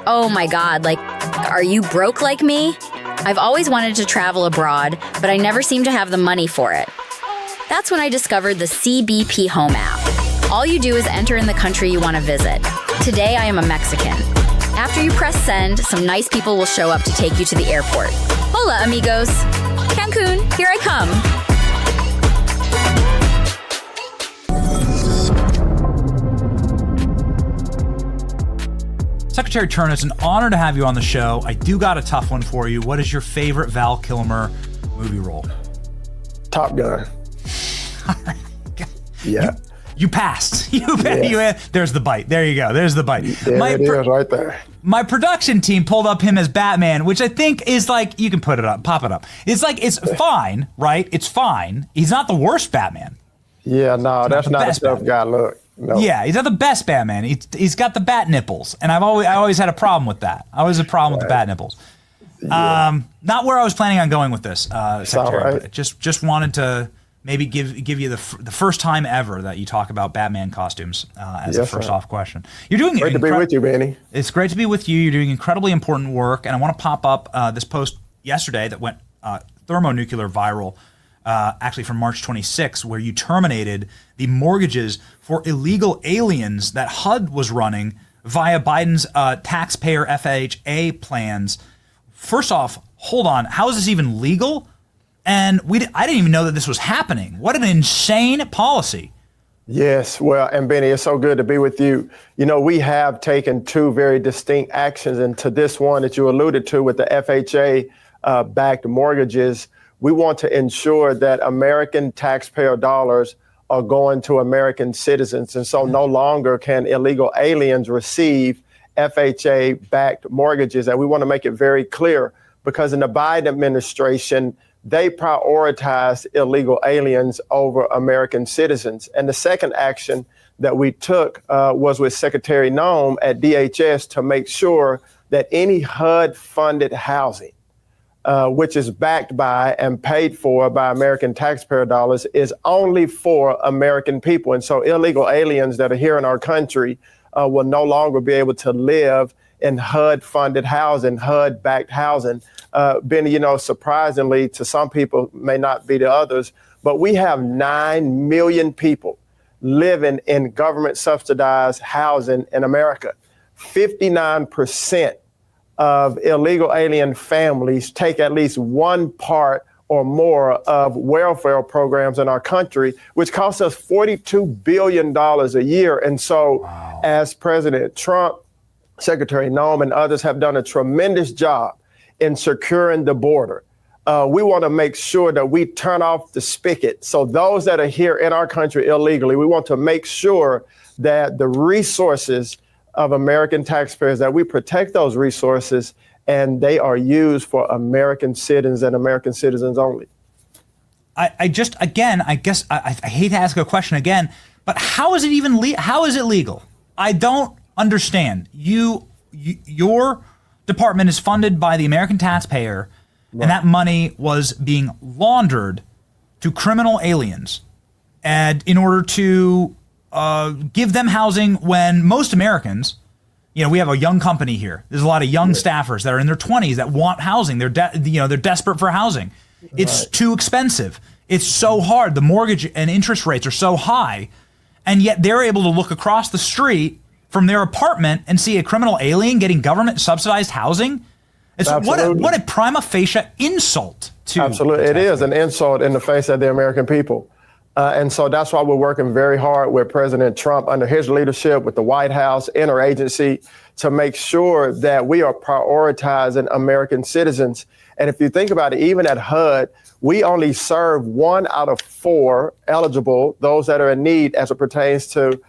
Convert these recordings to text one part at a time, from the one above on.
oh my God, like, are you broke like me? I've always wanted to travel abroad, but I never seem to have the money for it. That's when I discovered the CBP Home app. All you do is enter in the country you want to visit. Today, I am a Mexican. After you press send, some nice people will show up to take you to the airport. Hola, amigos. Cancun, here I come. Secretary Turner, it's an honor to have you on the show. I do got a tough one for you. What is your favorite Val Kilmer movie role? Top Gun. Yeah. You passed. There's the bite. There you go. There's the bite. There it is right there. My production team pulled up him as Batman, which I think is like, you can put it up, pop it up. It's like, it's fine, right? It's fine. He's not the worst Batman. Yeah, no, that's not a tough guy look. No. Yeah, he's not the best Batman. He's got the bat nipples, and I always had a problem with that. I always had a problem with the bat nipples. Yeah. Not where I was planning on going with this, Secretary. Right. But just wanted to maybe give you the first time ever that you talk about Batman costumes as a first off question. You're doing great to be with you, Benny. It's great to be with you. You're doing incredibly important work, and I want to pop up this post yesterday that went thermonuclear viral. Actually from March 26, where you terminated the mortgages for illegal aliens that HUD was running via Biden's taxpayer FHA plans. First off, hold on. How is this even legal? And I didn't even know that this was happening. What an insane policy. Yes. Well, and Benny, it's so good to be with you. You know, we have taken two very distinct actions. And to this one that you alluded to with the FHA backed mortgages, we want to ensure that American taxpayer dollars are going to American citizens. And so no longer can illegal aliens receive FHA-backed mortgages. And we want to make it very clear, because in the Biden administration, they prioritize illegal aliens over American citizens. And the second action that we took was with Secretary Noem at DHS to make sure that any HUD-funded housing, which is backed by and paid for by American taxpayer dollars, is only for American people. And so illegal aliens that are here in our country will no longer be able to live in HUD-funded housing, HUD-backed housing. Benny, you know, surprisingly to some people, may not be to others, but we have 9 million people living in government-subsidized housing in America. 59% of illegal alien families take at least one part or more of welfare programs in our country, which costs us $42 billion a year. And so as President Trump, Secretary Noem, and others have done a tremendous job in securing the border, we want to make sure that we turn off the spigot. So those that are here in our country illegally, we want to make sure that the resources of American taxpayers, that we protect those resources and they are used for American citizens and American citizens only. I guess I hate to ask a question again, but how is it even how is it legal? I don't understand. Your department is funded by the American taxpayer, right, and that money was being laundered to criminal aliens, and in order to give them housing when most Americans, you know, we have a young company here. There's a lot of young staffers that are in their 20s that want housing. They're desperate for housing. It's too expensive. It's so hard. The mortgage and interest rates are so high, and yet they're able to look across the street from their apartment and see a criminal alien getting government subsidized housing. It's what a prima facie insult to. Absolutely, it is an insult in the face of the American people. And so that's why we're working very hard with President Trump under his leadership, with the White House, interagency, to make sure that we are prioritizing American citizens. And if you think about it, even at HUD, we only serve 1 out of 4 eligible, those that are in need as it pertains to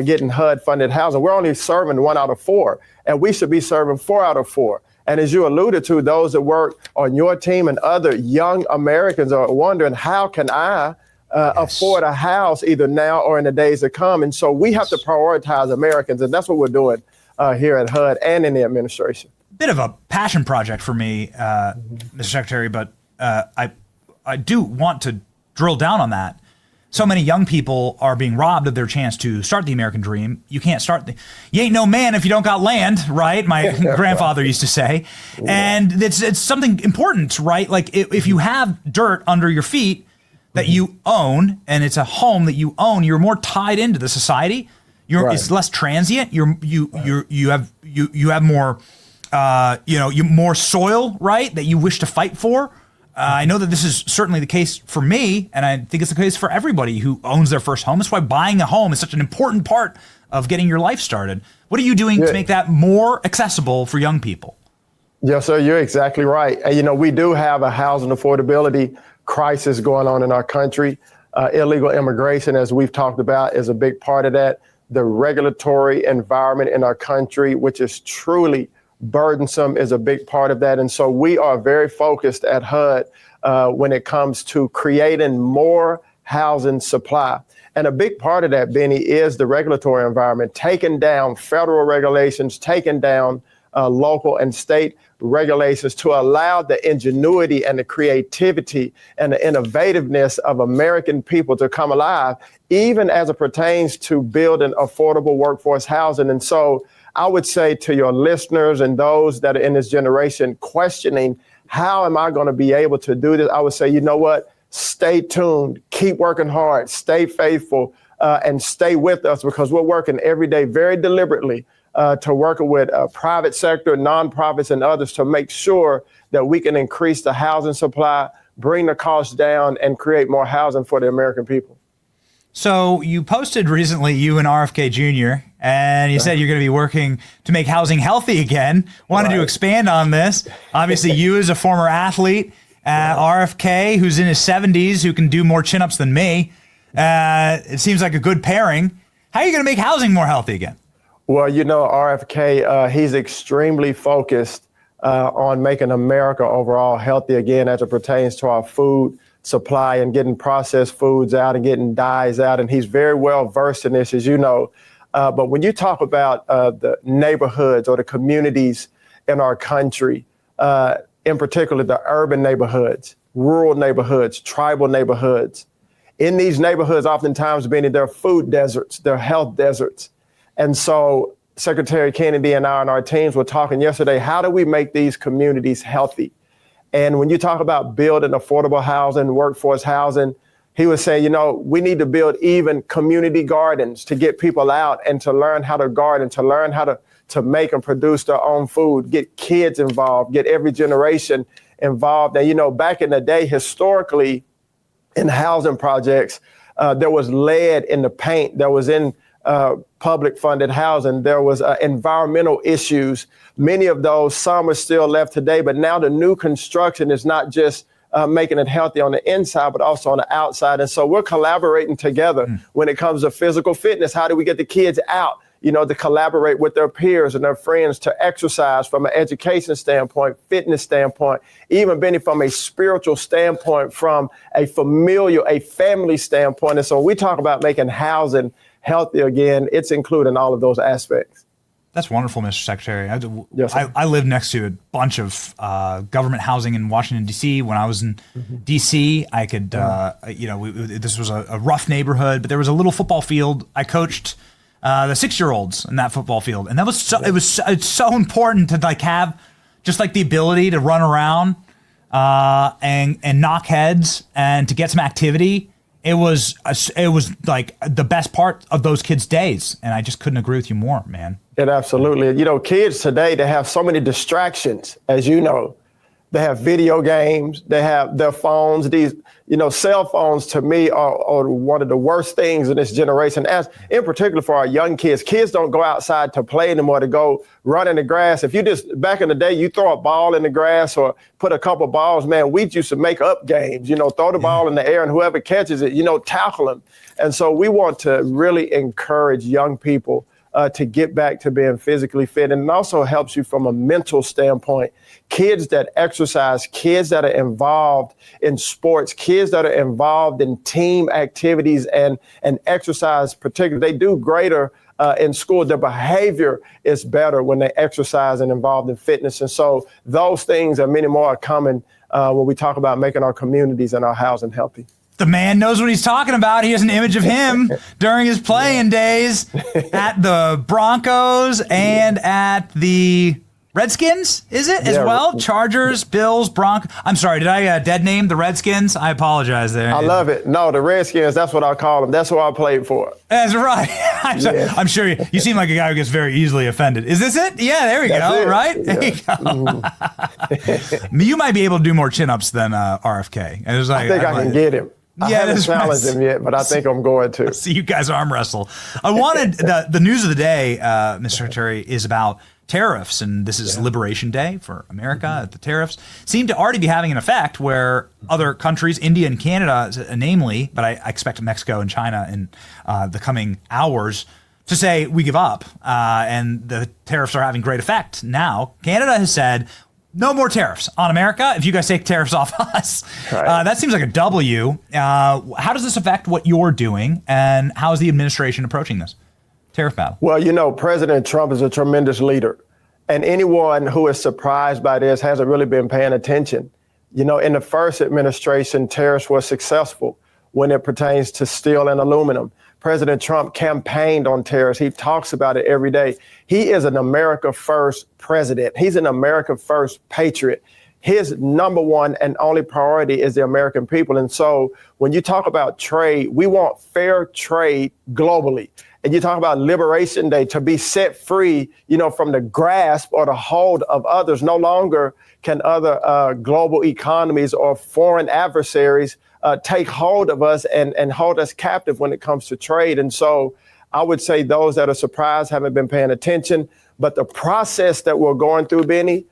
getting HUD-funded housing. We're only serving 1 out of 4, and we should be serving 4 out of 4. And as you alluded to, those that work on your team and other young Americans are wondering, how can I afford a house either now or in the days to come? And so we have to prioritize Americans, and that's what we're doing here at HUD and in the administration. Bit of a passion project for me, Mr. Secretary, but I do want to drill down on that. so many young people are being robbed of their chance to start the American dream. You can't you ain't no man if you don't got land, right? My grandfather used to say. And it's something important, right? Like if you have dirt under your feet that you own, and it's a home that you own, you're more tied into the society. It's less transient. You have more, more soil, right? That you wish to fight for. I know that this is certainly the case for me, and I think it's the case for everybody who owns their first home. That's why buying a home is such an important part of getting your life started. What are you doing to make that more accessible for young people? Yes, sir, you're exactly right. And, we do have a housing affordability crisis going on in our country. Illegal immigration, as we've talked about, is a big part of that. The regulatory environment in our country, which is truly burdensome, is a big part of that. And so we are very focused at HUD when it comes to creating more housing supply. And a big part of that, Benny, is the regulatory environment, taking down federal regulations, taking down local and state regulations to allow the ingenuity and the creativity and the innovativeness of American people to come alive, even as it pertains to building affordable workforce housing. And so I would say to your listeners and those that are in this generation questioning, how am I going to be able to do this? I would say, you know what? Stay tuned, keep working hard, stay faithful, and stay with us, because we're working every day very deliberately to working with private sector, nonprofits, and others to make sure that we can increase the housing supply, bring the costs down, and create more housing for the American people. So you posted recently, you and RFK Jr., and you said you're going to be working to make housing healthy again. Wanted to expand on this. Obviously, you as a former athlete, RFK, who's in his 70s, who can do more chin-ups than me. It seems like a good pairing. How are you going to make housing more healthy again? Well, RFK, he's extremely focused on making America overall healthy again as it pertains to our food supply and getting processed foods out and getting dyes out. And he's very well versed in this, as you know. But when you talk about the neighborhoods or the communities in our country, in particular the urban neighborhoods, rural neighborhoods, tribal neighborhoods, in these neighborhoods, oftentimes being they're food deserts, they're health deserts. And so Secretary Kennedy and I and our teams were talking yesterday, how do we make these communities healthy? And when you talk about building affordable housing, workforce housing, he was saying, we need to build even community gardens to get people out and to learn how to garden, to learn how to make and produce their own food, get kids involved, get every generation involved. And, back in the day, historically, in housing projects, there was lead in the paint, there was in public funded housing, there was environmental issues. Many of those, some are still left today, but now the new construction is not just making it healthy on the inside, but also on the outside. And so we're collaborating together when it comes to physical fitness. How do we get the kids out, to collaborate with their peers and their friends to exercise from an education standpoint, fitness standpoint, even Benny, from a spiritual standpoint, from a familial, a family standpoint. And so when we talk about making housing healthy again, it's including all of those aspects. That's wonderful, Mr. Secretary. Yes, I lived next to a bunch of government housing in Washington, D.C. When I was in D.C., I could, this was a rough neighborhood, but there was a little football field. I coached the 6-year-olds in that football field, and that was it's so important to have just the ability to run around and knock heads and to get some activity. It was like the best part of those kids' days, and I just couldn't agree with you more, man. It absolutely. Kids today, they have so many distractions, as you know. They have video games, they have their phones. These, cell phones to me are one of the worst things in this generation, as in particular for our young kids. Kids don't go outside to play anymore, to go run in the grass. If you back in the day, you throw a ball in the grass or put a couple balls, man, we used to make up games, throw the ball in the air and whoever catches it, tackle them. And so we want to really encourage young people to get back to being physically fit. And it also helps you from a mental standpoint. Kids that exercise, kids that are involved in sports, kids that are involved in team activities and exercise particularly, they do greater in school. Their behavior is better when they exercise and involved in fitness. And so those things and many more are coming when we talk about making our communities and our housing healthy. The man knows what he's talking about. He has an image of him during his playing days at the Broncos and at the Redskins, is it, as well? Chargers, Bills, Broncos. I'm sorry, did I dead name the Redskins? I apologize there. I love it. No, the Redskins, that's what I call them. That's who I played for. That's right. I'm sure you seem like a guy who gets very easily offended. Is this it? Yeah, there we go, right? Yeah. There you go. Mm-hmm. You might be able to do more chin-ups than RFK. I think I can get him. I haven't challenged him yet, but I think I'm going to. See you guys arm wrestle. I wanted the news of the day, Mr. Secretary, is about tariffs, and this is Liberation Day for America. The tariffs seem to already be having an effect where other countries, India and Canada, namely, but I expect Mexico and China in the coming hours to say we give up, and the tariffs are having great effect. Now, Canada has said no more tariffs on America if you guys take tariffs off us. Right. That seems like a W. How does this affect what you're doing, and how is the administration approaching this tariff battle? Well, President Trump is a tremendous leader, and anyone who is surprised by this hasn't really been paying attention. In the first administration, tariffs were successful when it pertains to steel and aluminum. President Trump campaigned on tariffs. He talks about it every day. He is an America First president. He's an America First patriot. His number one and only priority is the American people. And so when you talk about trade, we want fair trade globally. And you talk about Liberation Day, to be set free, from the grasp or the hold of others. No longer can other global economies or foreign adversaries take hold of us and hold us captive when it comes to trade. And so I would say those that are surprised haven't been paying attention. But the process that we're going through, Benny,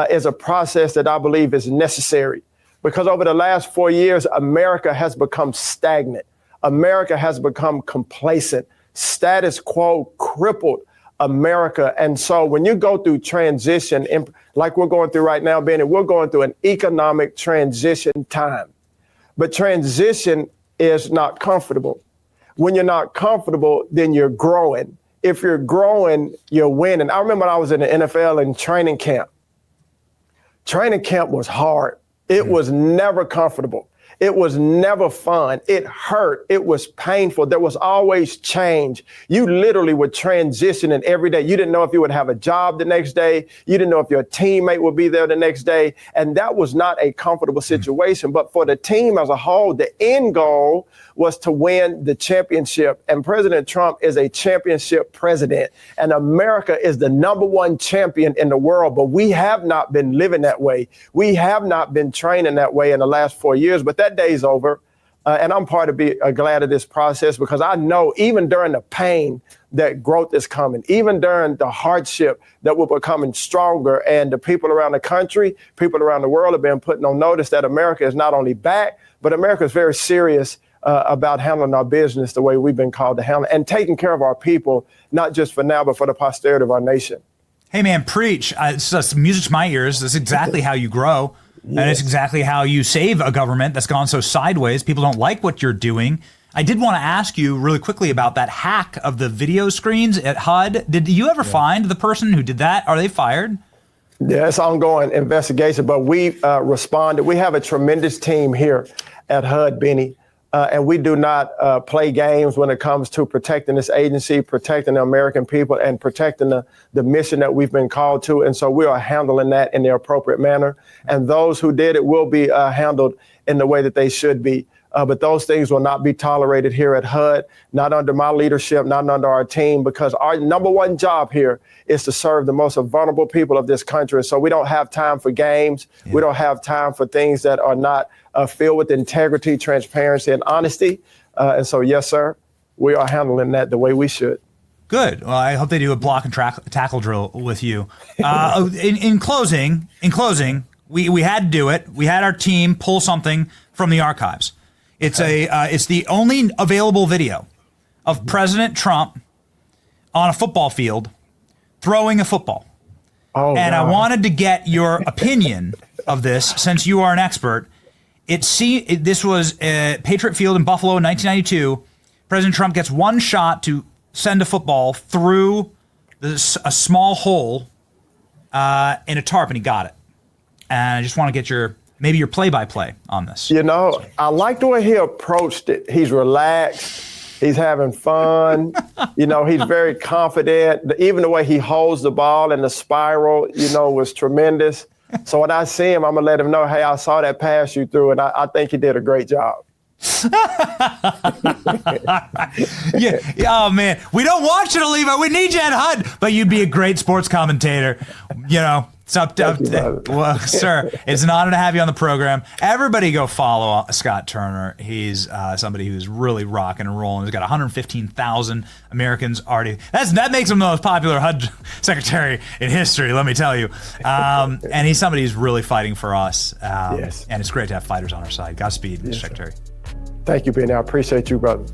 is a process that I believe is necessary. Because over the last 4 years, America has become stagnant. America has become complacent. Status quo crippled America. And so when you go through transition, like we're going through right now, Benny, we're going through an economic transition time. But transition is not comfortable. When you're not comfortable, then you're growing. If you're growing, you're winning. I remember when I was in the NFL in training camp. Training camp was hard. It was never comfortable. It was never fun. It hurt. It was painful. There was always change. You literally were transitioning every day. You didn't know if you would have a job the next day. You didn't know if your teammate would be there the next day. And that was not a comfortable situation. But for the team as a whole, the end goal was to win the championship. And President Trump is a championship president. And America is the number one champion in the world. But we have not been living that way. We have not been training that way in the last 4 years. But that day's over. And I'm part of glad of this process, because I know even during the pain that growth is coming, even during the hardship that we're becoming stronger. And the people around the country, people around the world have been putting on notice that America is not only back, but America is very serious about handling our business the way we've been called to handle, and taking care of our people, not just for now, but for the posterity of our nation. Hey, man, preach. It's music to my ears. That's exactly how you grow. And it's exactly how you save a government that's gone so sideways. People don't like what you're doing. I did want to ask you really quickly about that hack of the video screens at HUD. Did you ever find the person who did that? Are they fired? Yeah, it's ongoing investigation, but we responded. We have a tremendous team here at HUD, Benny, and we do not play games when it comes to protecting this agency, protecting the American people, and protecting the mission that we've been called to. And so we are handling that in the appropriate manner. And those who did it will be handled in the way that they should be. But those things will not be tolerated here at HUD, not under my leadership, not under our team, because our number one job here is to serve the most vulnerable people of this country. So we don't have time for games. Yeah. We don't have time for things that are not filled with integrity, transparency, and honesty. And so, yes, sir, we are handling that the way we should. Good. Well, I hope they do a block and tackle drill with you. In closing, we had to do it. We had our team pull something from the archives. It's the only available video of President Trump on a football field throwing a football. Oh, and God. I wanted to get your opinion of this, since you are an expert. This was Patriot Field in Buffalo in 1992. President Trump gets one shot to send a football through a small hole in a tarp, and he got it. And I just want to get your maybe your play-by-play on this. You know, I like the way he approached it. He's relaxed. He's having fun. You know, he's very confident. Even the way he holds the ball in the spiral, you know, was tremendous. So when I see him, I'm going to let him know, hey, I saw that pass you through, and I think he did a great job. Yeah. Oh, man. We don't want you to leave. We need you at HUD. But you'd be a great sports commentator. You know, it's up to, well, sir, it's an honor to have you on the program. Everybody go follow Scott Turner. He's somebody who's really rocking and rolling. He's got 115,000 Americans already. That makes him the most popular HUD secretary in history, let me tell you. And he's somebody who's really fighting for us. Yes. And it's great to have fighters on our side. Godspeed, Mr. Secretary. Thank you, Benny. I appreciate you, brother.